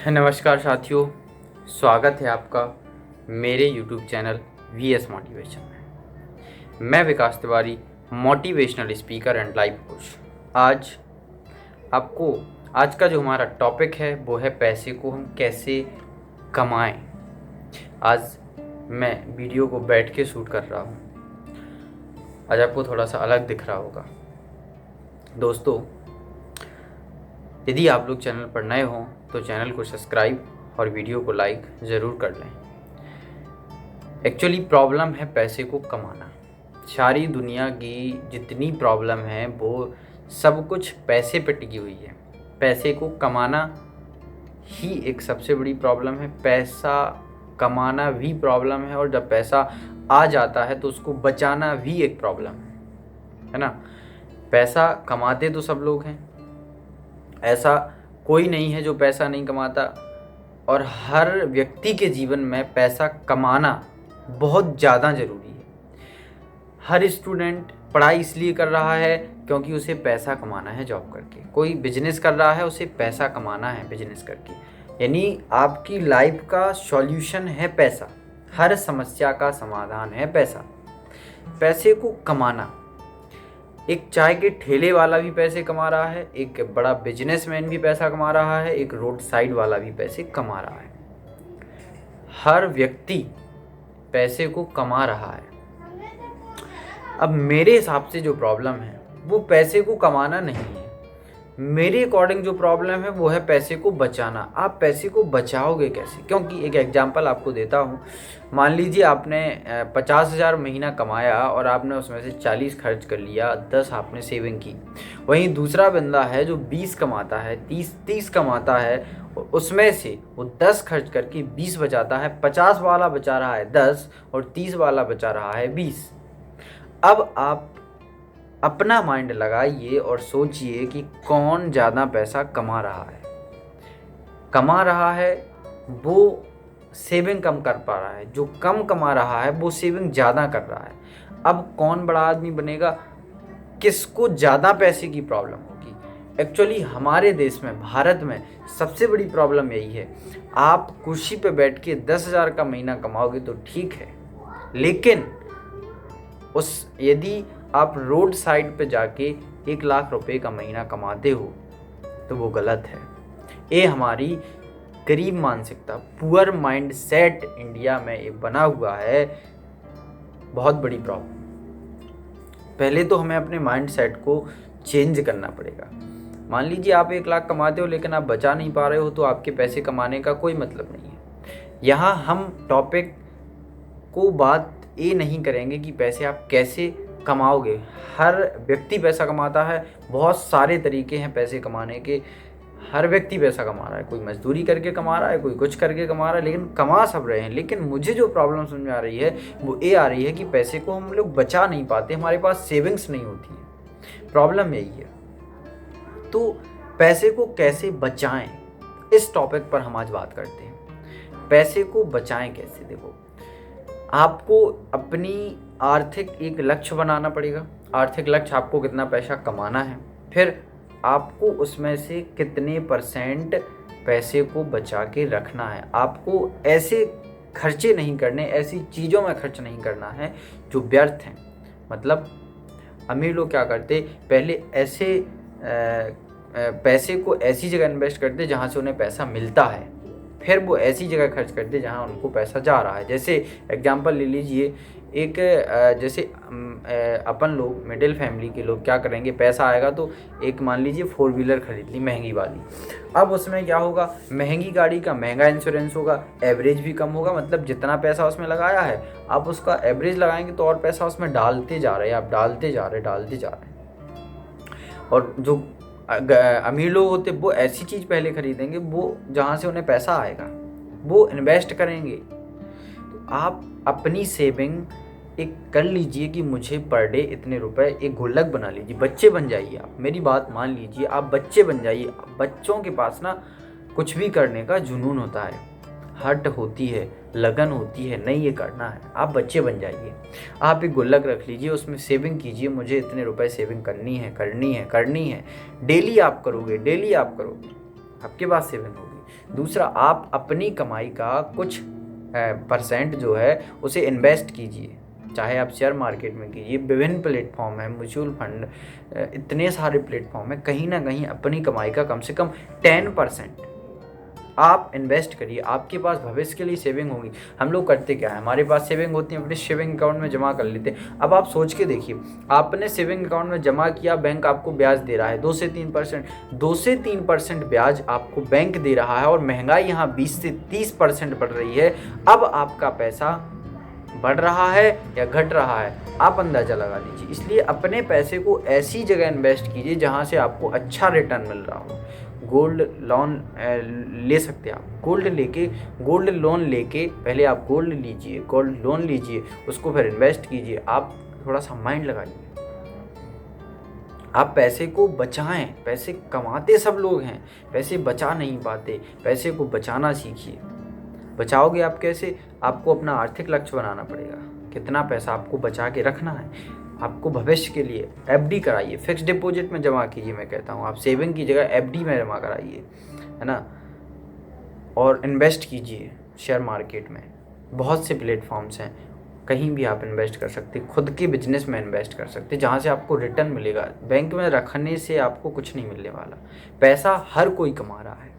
नमस्कार साथियों, स्वागत है आपका मेरे YouTube चैनल VS मोटिवेशन में। मैं Vikas Tiwari, motivational speaker and life coach. आज का जो हमारा टॉपिक है वो है पैसे को हम कैसे कमाएं। आज मैं वीडियो को बैठ के शूट कर रहा हूँ। आज आपको थोड़ा सा अलग दिख रहा होगा। दोस्तों, यदि आप लोग चैनल पर नए हों तो चैनल को सब्सक्राइब और वीडियो को लाइक ज़रूर कर लें। एक्चुअली प्रॉब्लम है पैसे को कमाना। सारी दुनिया की जितनी प्रॉब्लम है वो सब कुछ पैसे पे टिकी हुई है। पैसे को कमाना ही एक सबसे बड़ी प्रॉब्लम है। पैसा कमाना भी प्रॉब्लम है, और जब पैसा आ जाता है तो उसको बचाना भी एक प्रॉब्लम है ना। पैसा कमाते तो सब लोग हैं, ऐसा कोई नहीं है जो पैसा नहीं कमाता, और हर व्यक्ति के जीवन में पैसा कमाना बहुत ज़्यादा ज़रूरी है। हर स्टूडेंट पढ़ाई इसलिए कर रहा है क्योंकि उसे पैसा कमाना है जॉब करके। कोई बिजनेस कर रहा है, उसे पैसा कमाना है बिजनेस करके। यानी आपकी लाइफ का सॉल्यूशन है पैसा। हर समस्या का समाधान है पैसा। पैसे को कमाना, एक चाय के ठेले वाला भी पैसे कमा रहा है, एक बड़ा बिजनेसमैन भी पैसा कमा रहा है, एक रोड साइड वाला भी पैसे कमा रहा है। हर व्यक्ति पैसे को कमा रहा है। अब मेरे हिसाब से जो प्रॉब्लम है वो पैसे को कमाना नहीं है। मेरे अकॉर्डिंग जो प्रॉब्लम है वो है पैसे को बचाना। आप पैसे को बचाओगे कैसे? क्योंकि एक एग्जांपल आपको देता हूँ। मान लीजिए आपने 50,000 महीना कमाया और आपने उसमें से 40 खर्च कर लिया, 10 आपने सेविंग की। वहीं दूसरा बंदा है जो 20 कमाता है, 30 कमाता है, उसमें से वो 10 खर्च करके 20 बचाता है। 50 वाला बचा रहा है 10 और 30 वाला बचा रहा है 20। अब आप अपना माइंड लगाइए और सोचिए कि कौन ज़्यादा पैसा कमा रहा है। कमा रहा है वो सेविंग कम कर पा रहा है, जो कम कमा रहा है वो सेविंग ज़्यादा कर रहा है। अब कौन बड़ा आदमी बनेगा? किसको ज़्यादा पैसे की प्रॉब्लम होगी? एक्चुअली हमारे देश में, भारत में सबसे बड़ी प्रॉब्लम यही है। आप कुर्सी पे बैठ के 10,000 का महीना कमाओगे तो ठीक है, लेकिन यदि आप रोड साइड पे जाके 1 लाख रुपए का महीना कमाते हो तो वो गलत है। ये हमारी गरीब मानसिकता, पुअर माइंड सेट इंडिया में ये बना हुआ है। बहुत बड़ी प्रॉब्लम। पहले तो हमें अपने माइंड सेट को चेंज करना पड़ेगा। मान लीजिए आप 1 लाख कमाते हो लेकिन आप बचा नहीं पा रहे हो, तो आपके पैसे कमाने का कोई मतलब नहीं है। यहाँ हम टॉपिक को बात ये नहीं करेंगे कि पैसे आप कैसे कमाओगे। हर व्यक्ति पैसा कमाता है, बहुत सारे तरीके हैं पैसे कमाने के। हर व्यक्ति पैसा कमा रहा है, कोई मजदूरी करके कमा रहा है, कोई कुछ करके कमा रहा है, लेकिन कमा सब रहे हैं। लेकिन मुझे जो प्रॉब्लम समझ में आ रही है वो ये आ रही है कि पैसे को हम लोग बचा नहीं पाते, हमारे पास सेविंग्स नहीं होती है। प्रॉब्लम यही है। तो पैसे को कैसे बचाएं, इस टॉपिक पर हम आज बात करते हैं। पैसे को बचाएं कैसे? देखो, आपको अपनी आर्थिक एक लक्ष्य बनाना पड़ेगा। आर्थिक लक्ष्य आपको कितना पैसा कमाना है, फिर आपको उसमें से कितने % पैसे को बचा के रखना है। आपको ऐसे खर्चे नहीं करने, ऐसी चीज़ों में खर्च नहीं करना है जो व्यर्थ हैं। मतलब अमीर लोग क्या करते, पहले ऐसे पैसे को ऐसी जगह इन्वेस्ट करते जहाँ से उन्हें पैसा मिलता है, फिर वो ऐसी जगह खर्च करते जहाँ उनको पैसा जा रहा है। जैसे एग्जांपल ले लीजिए, एक जैसे अपन लोग मिडिल फैमिली के लोग क्या करेंगे, पैसा आएगा तो एक मान लीजिए 4 व्हीलर खरीद ली महंगी वाली। अब उसमें क्या होगा, महंगी गाड़ी का महंगा इंश्योरेंस होगा, एवरेज भी कम होगा। मतलब जितना पैसा उसमें लगाया है आप उसका एवरेज लगाएंगे तो और पैसा उसमें डालते जा रहे हैं, आप डालते जा रहे हैं। और जो अमीर लोग होते वो ऐसी चीज़ पहले खरीदेंगे वो जहाँ से उन्हें पैसा आएगा, वो इन्वेस्ट करेंगे। तो आप अपनी सेविंग एक कर लीजिए कि मुझे पर डे इतने रुपए, एक गुल्लक बना लीजिए। बच्चे बन जाइए आप, मेरी बात मान लीजिए, आप बच्चे बन जाइए। बच्चों के पास ना कुछ भी करने का जुनून होता है, हट होती है, लगन होती है, नहीं ये करना है। आप बच्चे बन जाइए, आप एक गुल्लक रख लीजिए, उसमें सेविंग कीजिए। मुझे इतने रुपए सेविंग करनी है। डेली आप करोगे, आपके पास सेविंग होगी। दूसरा, आप अपनी कमाई का कुछ परसेंट जो है उसे इन्वेस्ट कीजिए, चाहे आप शेयर मार्केट में कीजिए। विभिन्न प्लेटफॉर्म है, म्यूचुअल फंड, इतने सारे प्लेटफॉर्म है। कहीं ना कहीं अपनी कमाई का कम से कम 10% आप इन्वेस्ट करिए, आपके पास भविष्य के लिए सेविंग होगी। हम लोग करते क्या है, हमारे पास सेविंग होती है, अपने सेविंग अकाउंट में जमा कर लेते हैं। अब आप सोच के देखिए, आपने सेविंग अकाउंट में जमा किया, बैंक आपको ब्याज दे रहा है 2 से 3%। 2 से 3% ब्याज आपको बैंक दे रहा है और महंगाई यहाँ 20 से 30% बढ़ रही है। अब आपका पैसा बढ़ रहा है या घट रहा है, आप अंदाज़ा लगा लीजिए। इसलिए अपने पैसे को ऐसी जगह इन्वेस्ट कीजिए जहाँ से आपको अच्छा रिटर्न मिल रहा हो। गोल्ड लोन ले सकते हैं आप। गोल्ड लोन लेके पहले आप गोल्ड लीजिए, गोल्ड लोन लीजिए, उसको फिर इन्वेस्ट कीजिए। आप थोड़ा सा माइंड लगाइए, आप पैसे को बचाएं। पैसे कमाते सब लोग हैं, पैसे बचा नहीं पाते। पैसे को बचाना सीखिए। बचाओगे आप कैसे? आपको अपना आर्थिक लक्ष्य बनाना पड़ेगा, कितना पैसा आपको बचा के रखना है। आपको भविष्य के लिए एफडी कराइए, फिक्स डिपॉजिट में जमा कीजिए। मैं कहता हूँ आप सेविंग की जगह एफडी में जमा कराइए, है ना। और इन्वेस्ट कीजिए शेयर मार्केट में, बहुत से प्लेटफॉर्म्स हैं, कहीं भी आप इन्वेस्ट कर सकते। खुद के बिजनेस में इन्वेस्ट कर सकते, जहाँ से आपको रिटर्न मिलेगा। बैंक में रखने से आपको कुछ नहीं मिलने वाला। पैसा हर कोई कमा रहा है,